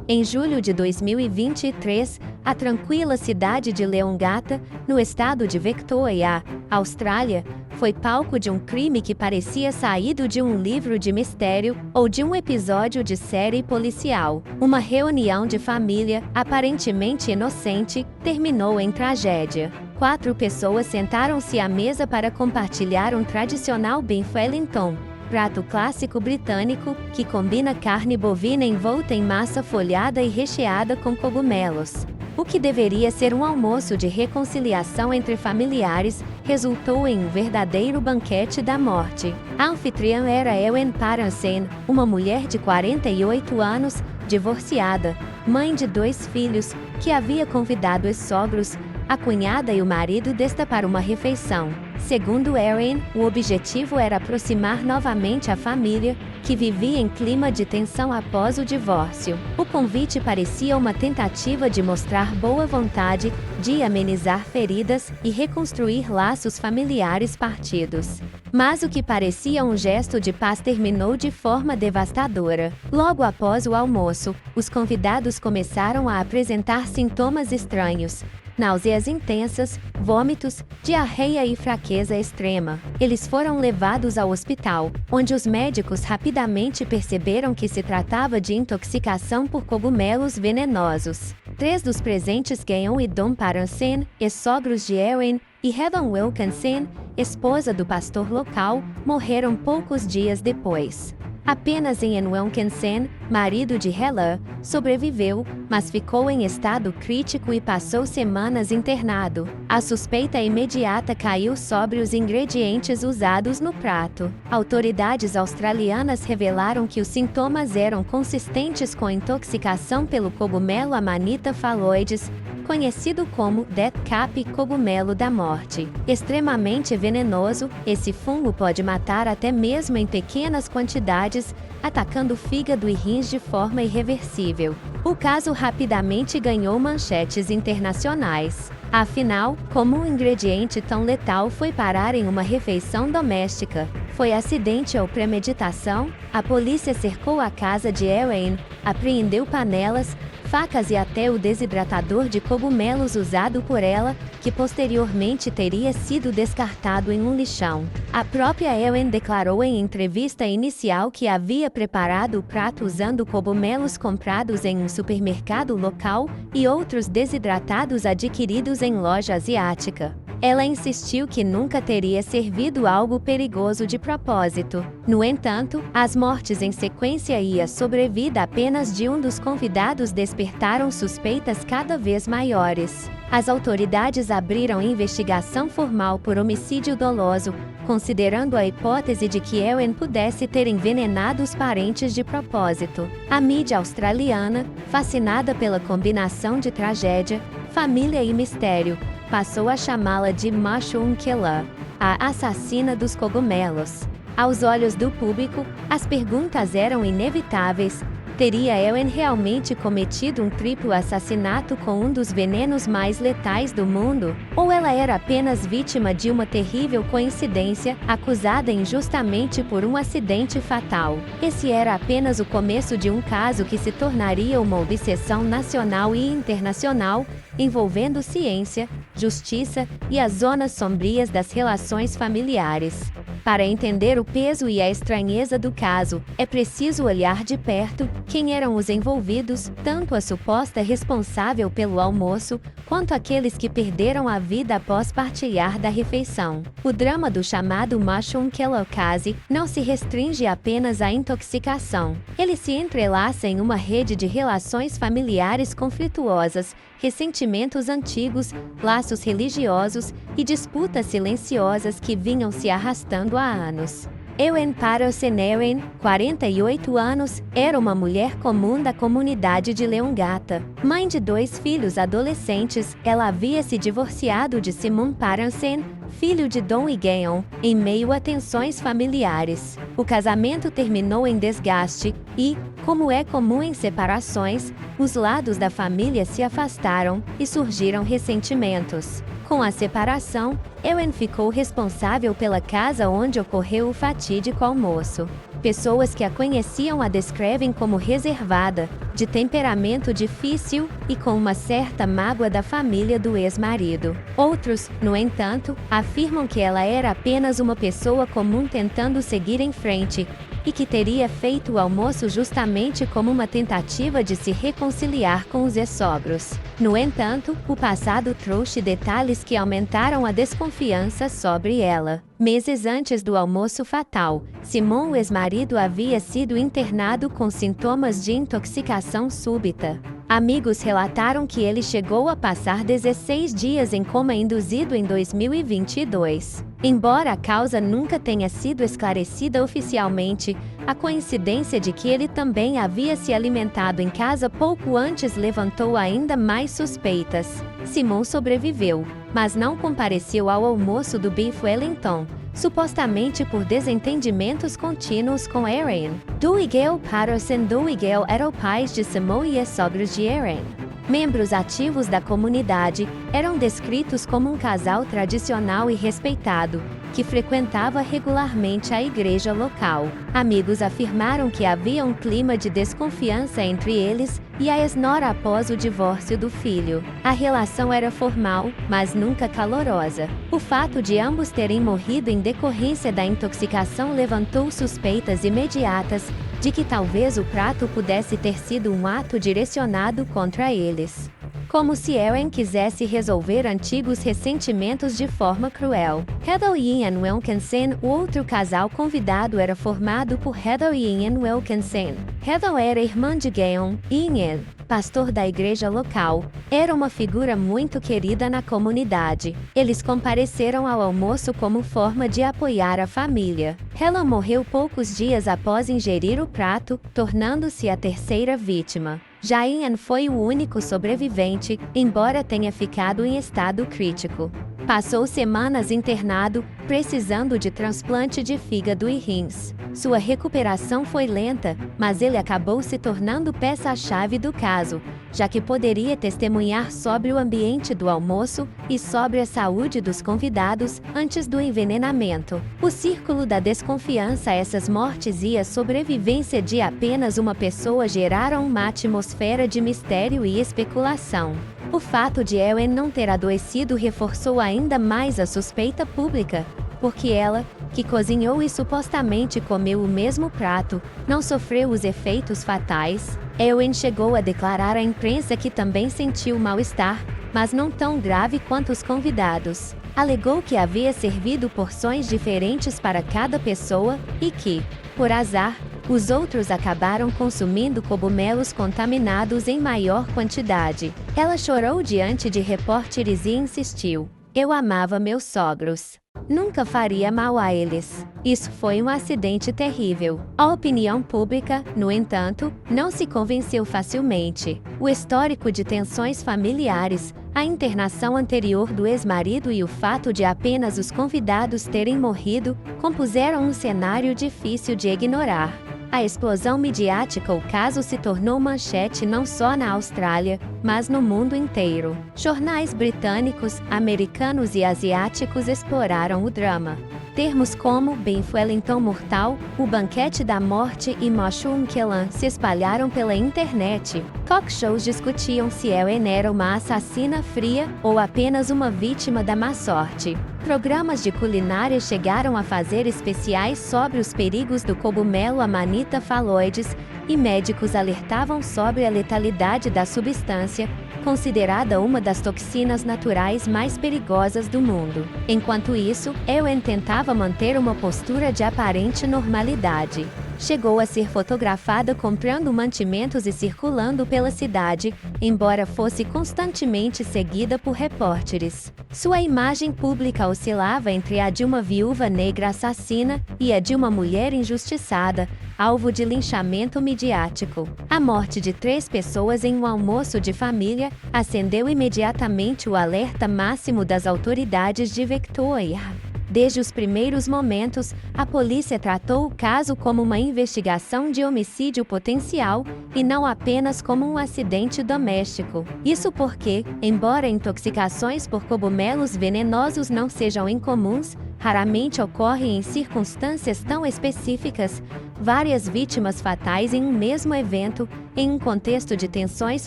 Em julho de 2023, a tranquila cidade de Leongatha, no estado de Victoria, Austrália, foi palco de um crime que parecia saído de um livro de mistério ou de um episódio de série policial. Uma reunião de família, aparentemente inocente, terminou em tragédia. 4 pessoas sentaram-se à mesa para compartilhar um tradicional Beef Wellington, prato clássico britânico que combina carne bovina envolta em massa folhada e recheada com cogumelos. O que deveria ser um almoço de reconciliação entre familiares resultou em um verdadeiro banquete da morte. A anfitriã era Ewen Paransen, uma mulher de 48 anos, divorciada, mãe de 2 filhos, que havia convidado os sogros, a cunhada e o marido desta para uma refeição. Segundo Erin, o objetivo era aproximar novamente a família, que vivia em clima de tensão após o divórcio. O convite parecia uma tentativa de mostrar boa vontade, de amenizar feridas e reconstruir laços familiares partidos. Mas o que parecia um gesto de paz terminou de forma devastadora. Logo após o almoço, os convidados começaram a apresentar sintomas estranhos. Náuseas intensas, vômitos, diarreia e fraqueza extrema. Eles foram levados ao hospital, onde os médicos rapidamente perceberam que se tratava de intoxicação por cogumelos venenosos. 3 dos presentes, Gayon e Dom Paransen, ex-sogros de Erin, e Heather Wilkinson, esposa do pastor local, morreram poucos dias depois. Apenas Ian Wilkinson, marido de Heather, sobreviveu, mas ficou em estado crítico e passou semanas internado. A suspeita imediata caiu sobre os ingredientes usados no prato. Autoridades australianas revelaram que os sintomas eram consistentes com intoxicação pelo cogumelo Amanita phalloides, conhecido como Death Cap, cogumelo da morte. Extremamente venenoso, esse fungo pode matar até mesmo em pequenas quantidades, atacando o fígado e rins de forma irreversível. O caso rapidamente ganhou manchetes internacionais. Afinal, como um ingrediente tão letal foi parar em uma refeição doméstica? Foi acidente ou premeditação? A polícia cercou a casa de Erin, apreendeu panelas, facas e até o desidratador de cogumelos usado por ela, que posteriormente teria sido descartado em um lixão. A própria Erin declarou em entrevista inicial que havia preparado o prato usando cogumelos comprados em um supermercado local e outros desidratados adquiridos em loja asiática. Ela insistiu que nunca teria servido algo perigoso de propósito. No entanto, as mortes em sequência e a sobrevida apenas de um dos convidados despertaram suspeitas cada vez maiores. As autoridades abriram investigação formal por homicídio doloso, considerando a hipótese de que Erin pudesse ter envenenado os parentes de propósito. A mídia australiana, fascinada pela combinação de tragédia, família e mistério, passou a chamá-la de Mushroom Killer, a assassina dos cogumelos. Aos olhos do público, as perguntas eram inevitáveis. Teria Erin realmente cometido um triplo assassinato com um dos venenos mais letais do mundo? Ou ela era apenas vítima de uma terrível coincidência, acusada injustamente por um acidente fatal? Esse era apenas o começo de um caso que se tornaria uma obsessão nacional e internacional, envolvendo ciência, justiça e as zonas sombrias das relações familiares. Para entender o peso e a estranheza do caso, é preciso olhar de perto quem eram os envolvidos, tanto a suposta responsável pelo almoço, quanto aqueles que perderam a vida após partilhar da refeição. O drama do chamado Mushroom Killer Case não se restringe apenas à intoxicação. Ele se entrelaça em uma rede de relações familiares conflituosas, ressentimentos antigos, laços religiosos e disputas silenciosas que vinham se arrastando há anos. Ewen Paransen, 48 anos, era uma mulher comum da comunidade de Leongatha. Mãe de 2 filhos adolescentes, ela havia se divorciado de Simon Paransen, filho de Dom e Gayon, em meio a tensões familiares. O casamento terminou em desgaste e, como é comum em separações, os lados da família se afastaram e surgiram ressentimentos. Com a separação, Ewen ficou responsável pela casa onde ocorreu o fatídico almoço. Pessoas que a conheciam a descrevem como reservada, de temperamento difícil e com uma certa mágoa da família do ex-marido. Outros, no entanto, afirmam que ela era apenas uma pessoa comum tentando seguir em frente, e que teria feito o almoço justamente como uma tentativa de se reconciliar com os ex-sogros. No entanto, o passado trouxe detalhes que aumentaram a desconfiança sobre ela. Meses antes do almoço fatal, Simon, o ex-marido, havia sido internado com sintomas de intoxicação súbita. Amigos relataram que ele chegou a passar 16 dias em coma induzido em 2022. Embora a causa nunca tenha sido esclarecida oficialmente, a coincidência de que ele também havia se alimentado em casa pouco antes levantou ainda mais suspeitas. Simon sobreviveu, mas não compareceu ao almoço do Beef Wellington, supostamente por desentendimentos contínuos com Erin. Dougal Patterson. Dougal era o pai de Simon e ex-sogros de Erin. Membros ativos da comunidade, eram descritos como um casal tradicional e respeitado, que frequentava regularmente a igreja local. Amigos afirmaram que havia um clima de desconfiança entre eles e a ex-nora após o divórcio do filho. A relação era formal, mas nunca calorosa. O fato de ambos terem morrido em decorrência da intoxicação levantou suspeitas imediatas de que talvez o prato pudesse ter sido um ato direcionado contra eles. Como se Erin quisesse resolver antigos ressentimentos de forma cruel. Heather e Ian Wilkinson. O outro casal convidado era formado por Heather e Ian Wilkinson. Heather era irmã de Gaon. Ian, pastor da igreja local, era uma figura muito querida na comunidade. Eles compareceram ao almoço como forma de apoiar a família. Ela morreu poucos dias após ingerir o prato, tornando-se a terceira vítima. Já Ian foi o único sobrevivente, embora tenha ficado em estado crítico. Passou semanas internado, precisando de transplante de fígado e rins. Sua recuperação foi lenta, mas ele acabou se tornando peça-chave do caso, já que poderia testemunhar sobre o ambiente do almoço e sobre a saúde dos convidados antes do envenenamento. O círculo da desconfiança, essas mortes e a sobrevivência de apenas uma pessoa geraram uma atmosfera de mistério e especulação. O fato de Erin não ter adoecido reforçou ainda mais a suspeita pública, porque ela, que cozinhou e supostamente comeu o mesmo prato, não sofreu os efeitos fatais. Erin chegou a declarar à imprensa que também sentiu mal-estar, mas não tão grave quanto os convidados. Alegou que havia servido porções diferentes para cada pessoa e que, por azar, os outros acabaram consumindo cogumelos contaminados em maior quantidade. Ela chorou diante de repórteres e insistiu: "Eu amava meus sogros. Nunca faria mal a eles. Isso foi um acidente terrível." A opinião pública, no entanto, não se convenceu facilmente. O histórico de tensões familiares, a internação anterior do ex-marido e o fato de apenas os convidados terem morrido, compuseram um cenário difícil de ignorar. A explosão midiática. O caso se tornou manchete não só na Austrália, mas no mundo inteiro. Jornais britânicos, americanos e asiáticos exploraram o drama. Termos como Beef Wellington mortal, o banquete da morte e Mushroom Killing se espalharam pela internet. Talk shows discutiam se Erin era uma assassina fria ou apenas uma vítima da má sorte. Programas de culinária chegaram a fazer especiais sobre os perigos do cogumelo Amanita phalloides, e médicos alertavam sobre a letalidade da substância, considerada uma das toxinas naturais mais perigosas do mundo. Enquanto isso, Erin tentava manter uma postura de aparente normalidade. Chegou a ser fotografada comprando mantimentos e circulando pela cidade, embora fosse constantemente seguida por repórteres. Sua imagem pública oscilava entre a de uma viúva negra assassina e a de uma mulher injustiçada, alvo de linchamento midiático. A morte de 3 pessoas em um almoço de família acendeu imediatamente o alerta máximo das autoridades de Victoria. Desde os primeiros momentos, a polícia tratou o caso como uma investigação de homicídio potencial e não apenas como um acidente doméstico. Isso porque, embora intoxicações por cogumelos venenosos não sejam incomuns, raramente ocorrem em circunstâncias tão específicas, várias vítimas fatais em um mesmo evento, em um contexto de tensões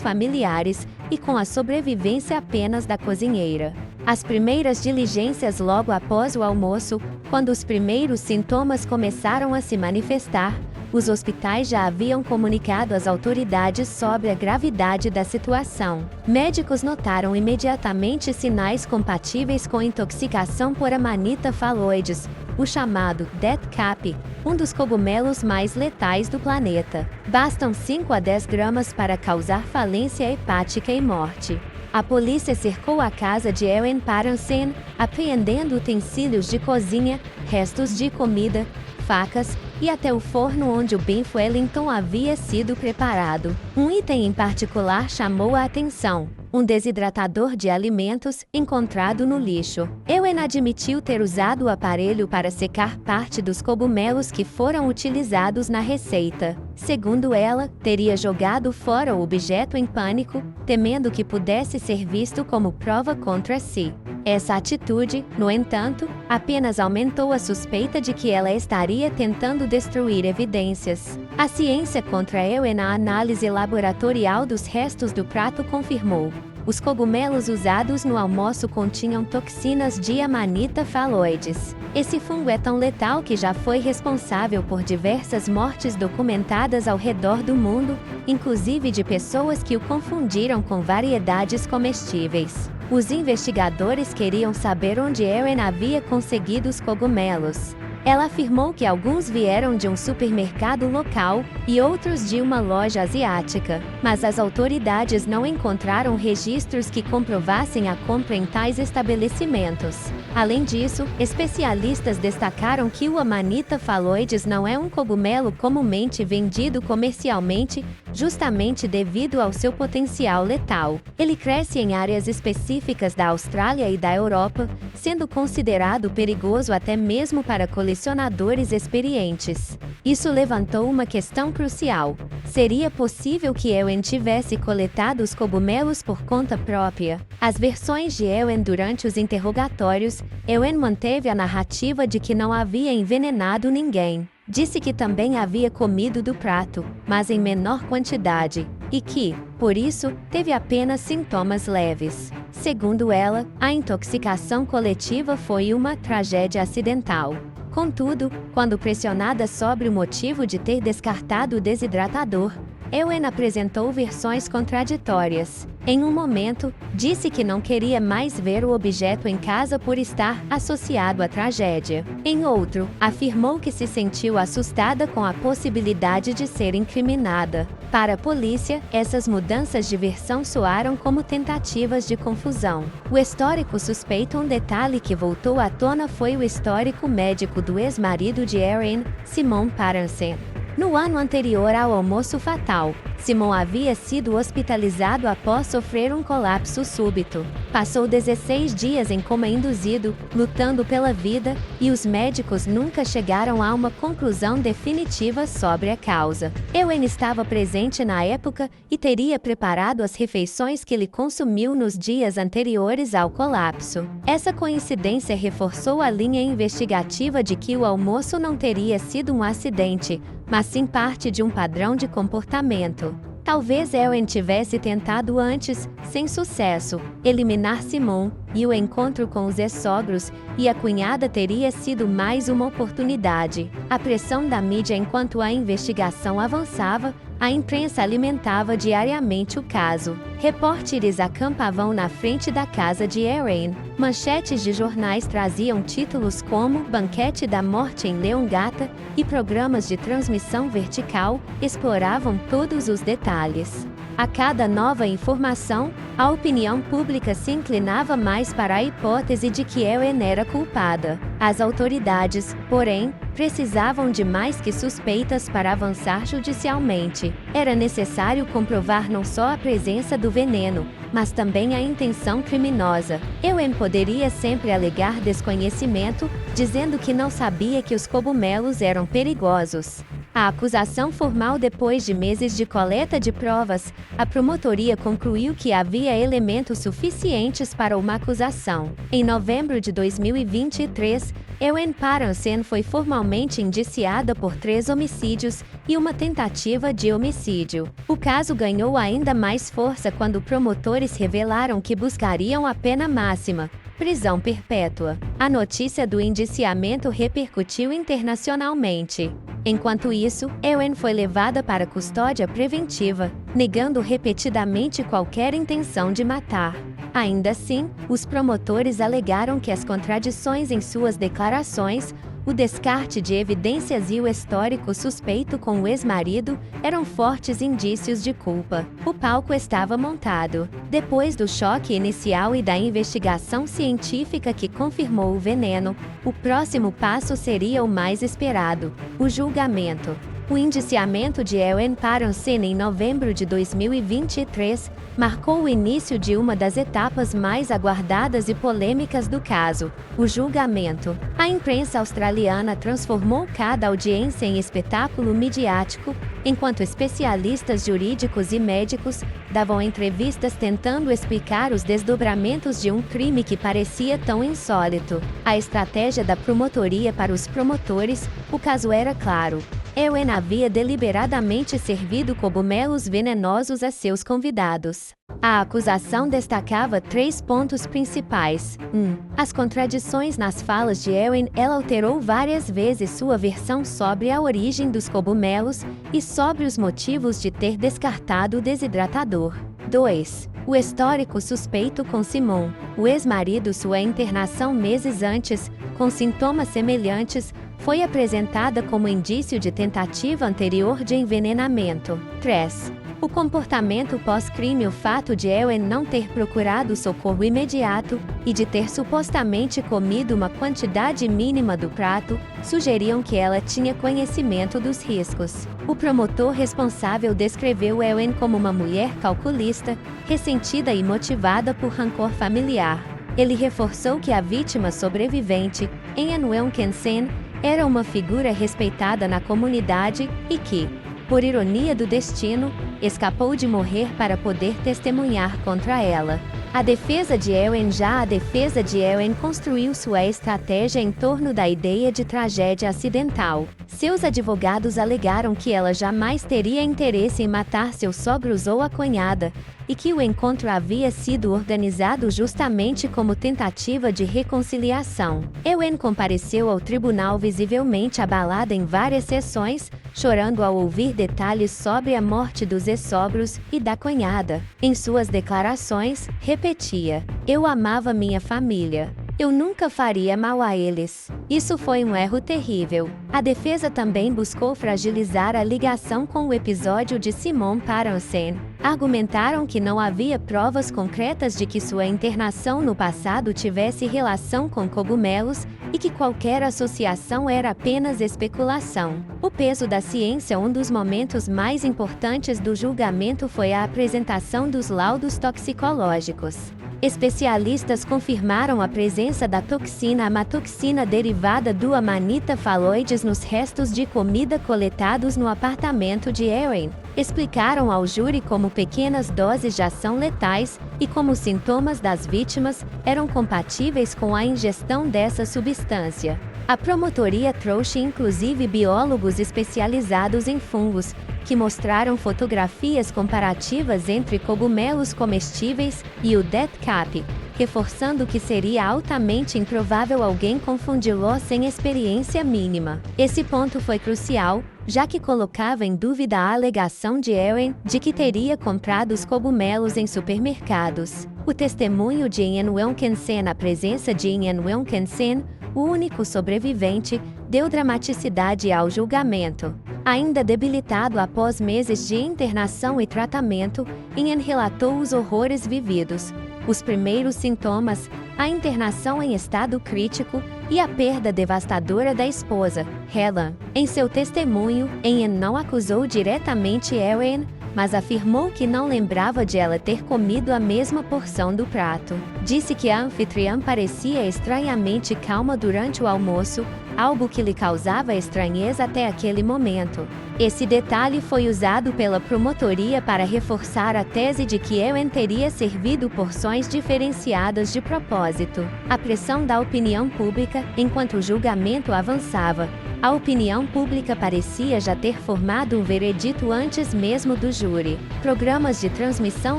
familiares e com a sobrevivência apenas da cozinheira. As primeiras diligências logo após o almoço, quando os primeiros sintomas começaram a se manifestar, os hospitais já haviam comunicado às autoridades sobre a gravidade da situação. Médicos notaram imediatamente sinais compatíveis com intoxicação por Amanita phalloides, o chamado Death Cap, um dos cogumelos mais letais do planeta. Bastam 5 a 10 gramas para causar falência hepática e morte. A polícia cercou a casa de Ewen Parensen, apreendendo utensílios de cozinha, restos de comida, facas e até o forno onde o Beef Wellington havia sido preparado. Um item em particular chamou a atenção: um desidratador de alimentos encontrado no lixo. Ewen admitiu ter usado o aparelho para secar parte dos cogumelos que foram utilizados na receita. Segundo ela, teria jogado fora o objeto em pânico, temendo que pudesse ser visto como prova contra si. Essa atitude, no entanto, apenas aumentou a suspeita de que ela estaria tentando destruir evidências. A ciência contra Ewen, a análise laboratorial dos restos do prato confirmou: os cogumelos usados no almoço continham toxinas de Amanita phalloides. Esse fungo é tão letal que já foi responsável por diversas mortes documentadas ao redor do mundo, inclusive de pessoas que o confundiram com variedades comestíveis. Os investigadores queriam saber onde Ewen havia conseguido os cogumelos. Ela afirmou que alguns vieram de um supermercado local e outros de uma loja asiática, mas as autoridades não encontraram registros que comprovassem a compra em tais estabelecimentos. Além disso, especialistas destacaram que o Amanita phalloides não é um cogumelo comumente vendido comercialmente, justamente devido ao seu potencial letal. Ele cresce em áreas específicas da Austrália e da Europa, sendo considerado perigoso até mesmo para colecionadores experientes. Isso levantou uma questão crucial: seria possível que Ewen tivesse coletado os cogumelos por conta própria? As versões de Ewen durante os interrogatórios, Ewen manteve a narrativa de que não havia envenenado ninguém. Disse que também havia comido do prato, mas em menor quantidade, e que, por isso, teve apenas sintomas leves. Segundo ela, a intoxicação coletiva foi uma tragédia acidental. Contudo, quando pressionada sobre o motivo de ter descartado o desidratador, Ewen apresentou versões contraditórias. Em um momento, disse que não queria mais ver o objeto em casa por estar associado à tragédia. Em outro, afirmou que se sentiu assustada com a possibilidade de ser incriminada. Para a polícia, essas mudanças de versão soaram como tentativas de confusão. O histórico suspeito. Um detalhe que voltou à tona foi o histórico médico do ex-marido de Erin, Simon Parensen. No ano anterior ao almoço fatal, Simon havia sido hospitalizado após sofrer um colapso súbito. Passou 16 dias em coma induzido, lutando pela vida, e os médicos nunca chegaram a uma conclusão definitiva sobre a causa. Ewen estava presente na época e teria preparado as refeições que ele consumiu nos dias anteriores ao colapso. Essa coincidência reforçou a linha investigativa de que o almoço não teria sido um acidente, mas sim parte de um padrão de comportamento. Talvez Ewen tivesse tentado antes, sem sucesso, eliminar Simon, e o encontro com os ex-sogros e a cunhada teria sido mais uma oportunidade. A pressão da mídia enquanto a investigação avançava, a imprensa alimentava diariamente o caso. Repórteres acampavam na frente da casa de Erin. Manchetes de jornais traziam títulos como Banquete da Morte em Leongata, e programas de transmissão vertical exploravam todos os detalhes. A cada nova informação, a opinião pública se inclinava mais para a hipótese de que Ewen era culpada. As autoridades, porém, precisavam de mais que suspeitas para avançar judicialmente. Era necessário comprovar não só a presença do veneno, mas também a intenção criminosa. Ewen poderia sempre alegar desconhecimento, dizendo que não sabia que os cogumelos eram perigosos. A acusação formal. Depois de meses de coleta de provas, a promotoria concluiu que havia elementos suficientes para uma acusação. Em novembro de 2023, Ewen Paronsen foi formalmente indiciada por 3 homicídios e uma tentativa de homicídio. O caso ganhou ainda mais força quando promotores revelaram que buscariam a pena máxima, prisão perpétua. A notícia do indiciamento repercutiu internacionalmente. Enquanto isso, Ewen foi levada para custódia preventiva, negando repetidamente qualquer intenção de matar. Ainda assim, os promotores alegaram que as contradições em suas declarações, o descarte de evidências e o histórico suspeito com o ex-marido eram fortes indícios de culpa. O palco estava montado. Depois do choque inicial e da investigação científica que confirmou o veneno, o próximo passo seria o mais esperado: o julgamento. O indiciamento de Ewen Paronsen em novembro de 2023 marcou o início de uma das etapas mais aguardadas e polêmicas do caso, o julgamento. A imprensa australiana transformou cada audiência em espetáculo midiático, enquanto especialistas jurídicos e médicos davam entrevistas tentando explicar os desdobramentos de um crime que parecia tão insólito. A estratégia da promotoria. Para os promotores, o caso era claro. Ewen havia deliberadamente servido cogumelos venenosos a seus convidados. A acusação destacava 3 pontos principais. 1. As contradições nas falas de Ewen. Ela alterou várias vezes sua versão sobre a origem dos cogumelos e sobre os motivos de ter descartado o desidratador. 2. O histórico suspeito com Simon, o ex-marido. Sua internação meses antes, com sintomas semelhantes, foi apresentada como indício de tentativa anterior de envenenamento. 3. O comportamento pós-crime. O fato de Ewen não ter procurado socorro imediato e de ter supostamente comido uma quantidade mínima do prato sugeriam que ela tinha conhecimento dos riscos. O promotor responsável descreveu Ewen como uma mulher calculista, ressentida e motivada por rancor familiar. Ele reforçou que a vítima sobrevivente, Ian Wilkinson, era uma figura respeitada na comunidade e que, por ironia do destino, escapou de morrer para poder testemunhar contra ela. A defesa de Ewen construiu sua estratégia em torno da ideia de tragédia acidental. Seus advogados alegaram que ela jamais teria interesse em matar seus sogros ou a cunhada, e que o encontro havia sido organizado justamente como tentativa de reconciliação. Ewen compareceu ao tribunal visivelmente abalada em várias sessões, chorando ao ouvir detalhes sobre a morte dos ex-sogros e da cunhada. Em suas declarações, repetia: "Eu amava minha família. Eu nunca faria mal a eles. Isso foi um erro terrível." A defesa também buscou fragilizar a ligação com o episódio de Simon Paronsen. Argumentaram que não havia provas concretas de que sua internação no passado tivesse relação com cogumelos e que qualquer associação era apenas especulação. O peso da ciência. Um dos momentos mais importantes do julgamento foi a apresentação dos laudos toxicológicos. Especialistas confirmaram a presença da toxina amatoxina derivada do Amanita phalloides nos restos de comida coletados no apartamento de Ewen. Explicaram ao júri como pequenas doses já são letais e como os sintomas das vítimas eram compatíveis com a ingestão dessa substância. A promotoria trouxe inclusive biólogos especializados em fungos, que mostraram fotografias comparativas entre cogumelos comestíveis e o death cap, reforçando que seria altamente improvável alguém confundi-lo sem experiência mínima. Esse ponto foi crucial, já que colocava em dúvida a alegação de Ewen de que teria comprado os cogumelos em supermercados. O testemunho de Ian Wilkinson. A presença de Ian Wilkinson, o único sobrevivente, deu dramaticidade ao julgamento. Ainda debilitado após meses de internação e tratamento, Ian relatou os horrores vividos, os primeiros sintomas, a internação em estado crítico e a perda devastadora da esposa, Helen. Em seu testemunho, Ian não acusou diretamente Ewen, mas afirmou que não lembrava de ela ter comido a mesma porção do prato. Disse que a anfitriã parecia estranhamente calma durante o almoço, algo que lhe causava estranheza até aquele momento. Esse detalhe foi usado pela promotoria para reforçar a tese de que Ewen teria servido porções diferenciadas de propósito. A pressão da opinião pública, enquanto o julgamento avançava, a opinião pública parecia já ter formado um veredito antes mesmo do júri. Programas de transmissão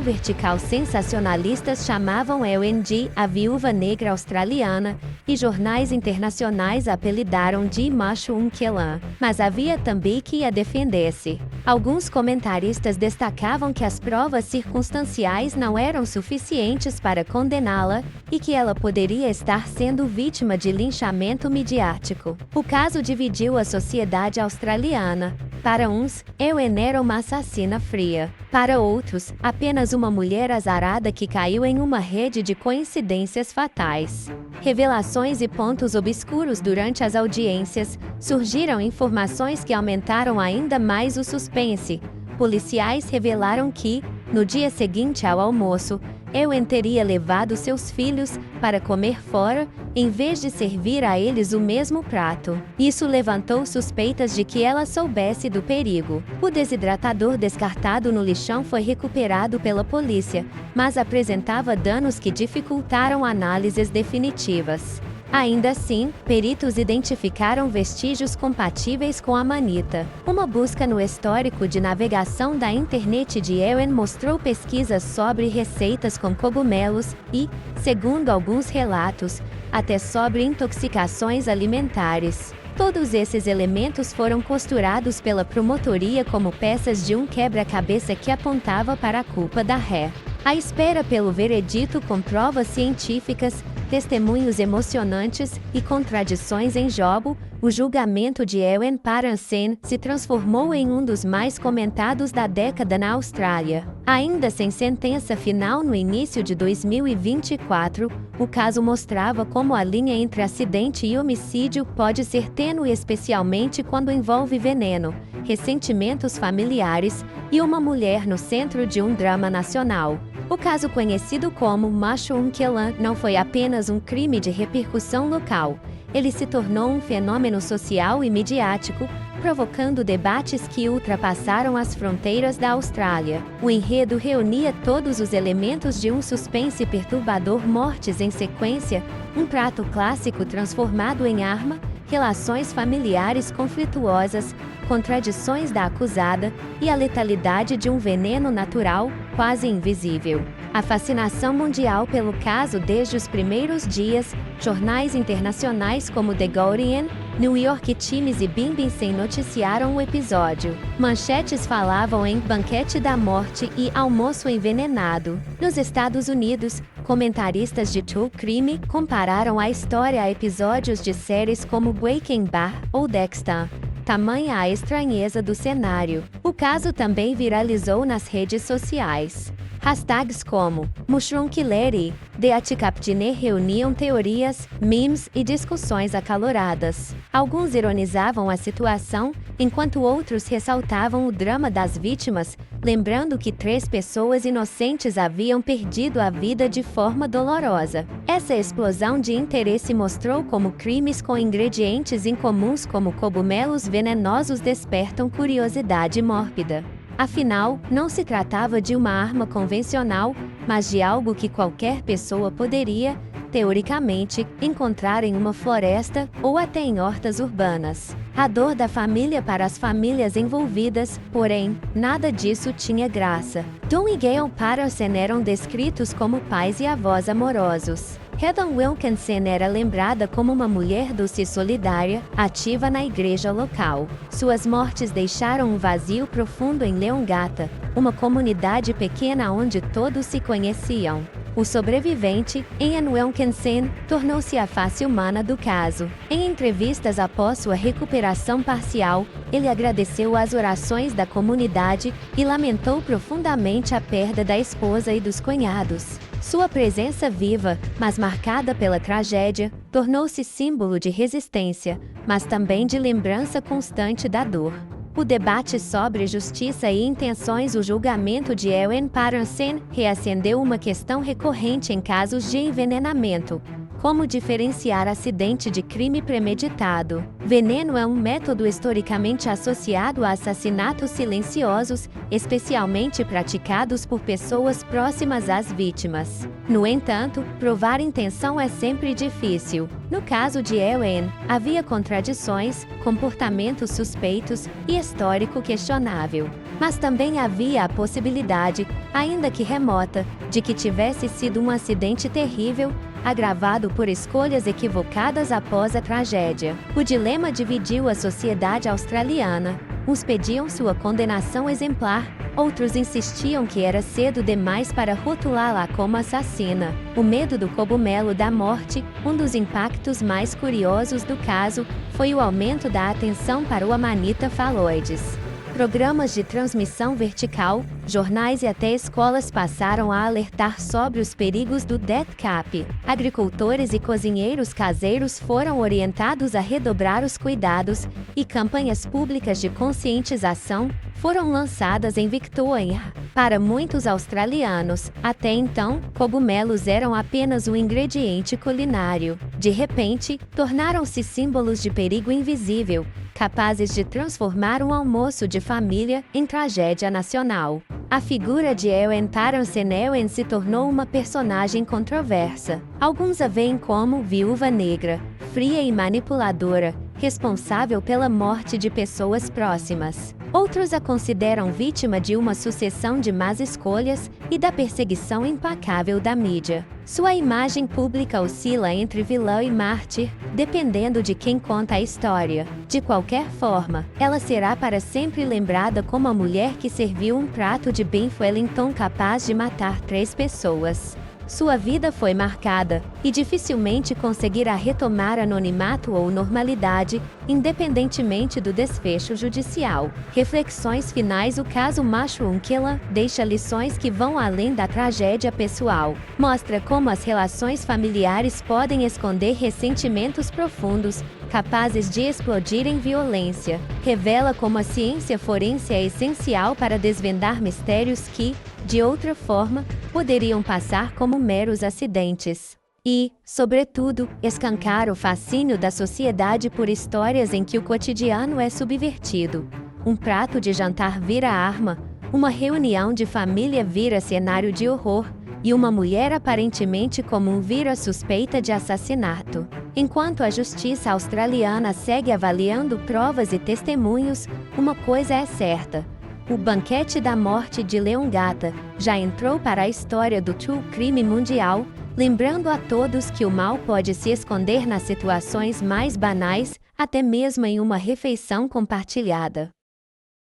vertical sensacionalistas chamavam Ewen de a viúva negra australiana, e jornais internacionais a apelidaram de Macho Killer. Mas havia também que a defendesse. Alguns comentaristas destacavam que as provas circunstanciais não eram suficientes para condená-la e que ela poderia estar sendo vítima de linchamento midiático. O caso dividiu a sociedade australiana. Para uns, Ewen era uma assassina fria. Para outros, apenas uma mulher azarada que caiu em uma rede de coincidências fatais. Revelações e pontos obscuros durante as audiências, surgiram informações que aumentaram ainda mais o suspense. Policiais revelaram que, no dia seguinte ao almoço, Ewen teria levado seus filhos para comer fora, em vez de servir a eles o mesmo prato. Isso levantou suspeitas de que ela soubesse do perigo. O desidratador descartado no lixão foi recuperado pela polícia, mas apresentava danos que dificultaram análises definitivas. Ainda assim, peritos identificaram vestígios compatíveis com a manita. Uma busca no histórico de navegação da internet de Ewen mostrou pesquisas sobre receitas com cogumelos e, segundo alguns relatos, até sobre intoxicações alimentares. Todos esses elementos foram costurados pela promotoria como peças de um quebra-cabeça que apontava para a culpa da ré. À espera pelo veredito com provas científicas, testemunhos emocionantes e contradições em jogo, o julgamento de Ewen Paransen se transformou em um dos mais comentados da década na Austrália. Ainda sem sentença final no início de 2024, o caso mostrava como a linha entre acidente e homicídio pode ser tênue, especialmente quando envolve veneno, ressentimentos familiares e uma mulher no centro de um drama nacional. O caso conhecido como Macho Killer não foi apenas um crime de repercussão local. Ele se tornou um fenômeno social e midiático, provocando debates que ultrapassaram as fronteiras da Austrália. O enredo reunia todos os elementos de um suspense perturbador: mortes em sequência, um prato clássico transformado em arma, relações familiares conflituosas, contradições da acusada e a letalidade de um veneno natural, quase invisível. A fascinação mundial pelo caso desde os primeiros dias, jornais internacionais como The Guardian, New York Times e BBC noticiaram o episódio. Manchetes falavam em banquete da morte e almoço envenenado. Nos Estados Unidos, comentaristas de true crime compararam a história a episódios de séries como Breaking Bad ou Dexter. Tamanha a estranheza do cenário. O caso também viralizou nas redes sociais. Hashtags como Mushroom Killer e The Atcaptine reuniam teorias, memes e discussões acaloradas. Alguns ironizavam a situação, enquanto outros ressaltavam o drama das vítimas, lembrando que 3 pessoas inocentes haviam perdido a vida de forma dolorosa. Essa explosão de interesse mostrou como crimes com ingredientes incomuns como cogumelos venenosos despertam curiosidade mórbida. Afinal, não se tratava de uma arma convencional, mas de algo que qualquer pessoa poderia, teoricamente, encontrar em uma floresta ou até em hortas urbanas. A dor da família para as famílias envolvidas, porém, nada disso tinha graça. Don e Gail Patterson eram descritos como pais e avós amorosos. Heather Wilkinson era lembrada como uma mulher doce e solidária, ativa na igreja local. Suas mortes deixaram um vazio profundo em Leongatha, uma comunidade pequena onde todos se conheciam. O sobrevivente, Ian Wilkinson, tornou-se a face humana do caso. Em entrevistas após sua recuperação parcial, ele agradeceu as orações da comunidade e lamentou profundamente a perda da esposa e dos cunhados. Sua presença viva, mas marcada pela tragédia, tornou-se símbolo de resistência, mas também de lembrança constante da dor. O debate sobre justiça e intenções. O julgamento de Ewen Paransen reacendeu uma questão recorrente em casos de envenenamento: Como diferenciar acidente de crime premeditado? Veneno é um método historicamente associado a assassinatos silenciosos, especialmente praticados por pessoas próximas às vítimas. No entanto, provar intenção é sempre difícil. No caso de Ewen, havia contradições, comportamentos suspeitos e histórico questionável. Mas também havia a possibilidade, ainda que remota, de que tivesse sido um acidente terrível, agravado por escolhas equivocadas após a tragédia. O dilema dividiu a sociedade australiana. Uns pediam sua condenação exemplar, outros insistiam que era cedo demais para rotulá-la como assassina. O medo do cogumelo da morte, um dos impactos mais curiosos do caso, foi o aumento da atenção para o Amanita phalloides. Programas de transmissão vertical, jornais e até escolas passaram a alertar sobre os perigos do death cap. Agricultores e cozinheiros caseiros foram orientados a redobrar os cuidados, e campanhas públicas de conscientização foram lançadas em Victoria. Para muitos australianos, até então, cogumelos eram apenas um ingrediente culinário. De repente, tornaram-se símbolos de perigo invisível, capazes de transformar um almoço de família em tragédia nacional. A figura de Ewen Paransen se tornou uma personagem controversa. Alguns a veem como viúva negra, fria e manipuladora, responsável pela morte de pessoas próximas. Outros a consideram vítima de uma sucessão de más escolhas e da perseguição implacável da mídia. Sua imagem pública oscila entre vilã e mártir, dependendo de quem conta a história. De qualquer forma, ela será para sempre lembrada como a mulher que serviu um prato de beef Wellington capaz de matar 3 pessoas. Sua vida foi marcada, e dificilmente conseguirá retomar anonimato ou normalidade, independentemente do desfecho judicial. Reflexões finais: o caso Mushroom Killer deixa lições que vão além da tragédia pessoal. Mostra como as relações familiares podem esconder ressentimentos profundos, capazes de explodir em violência. Revela como a ciência forense é essencial para desvendar mistérios que, de outra forma, poderiam passar como meros acidentes. E, sobretudo, escancara o fascínio da sociedade por histórias em que o cotidiano é subvertido. Um prato de jantar vira arma, uma reunião de família vira cenário de horror, e uma mulher aparentemente comum vira suspeita de assassinato. Enquanto a justiça australiana segue avaliando provas e testemunhos, uma coisa é certa: o banquete da morte de Leongatha já entrou para a história do true crime mundial, lembrando a todos que o mal pode se esconder nas situações mais banais, até mesmo em uma refeição compartilhada.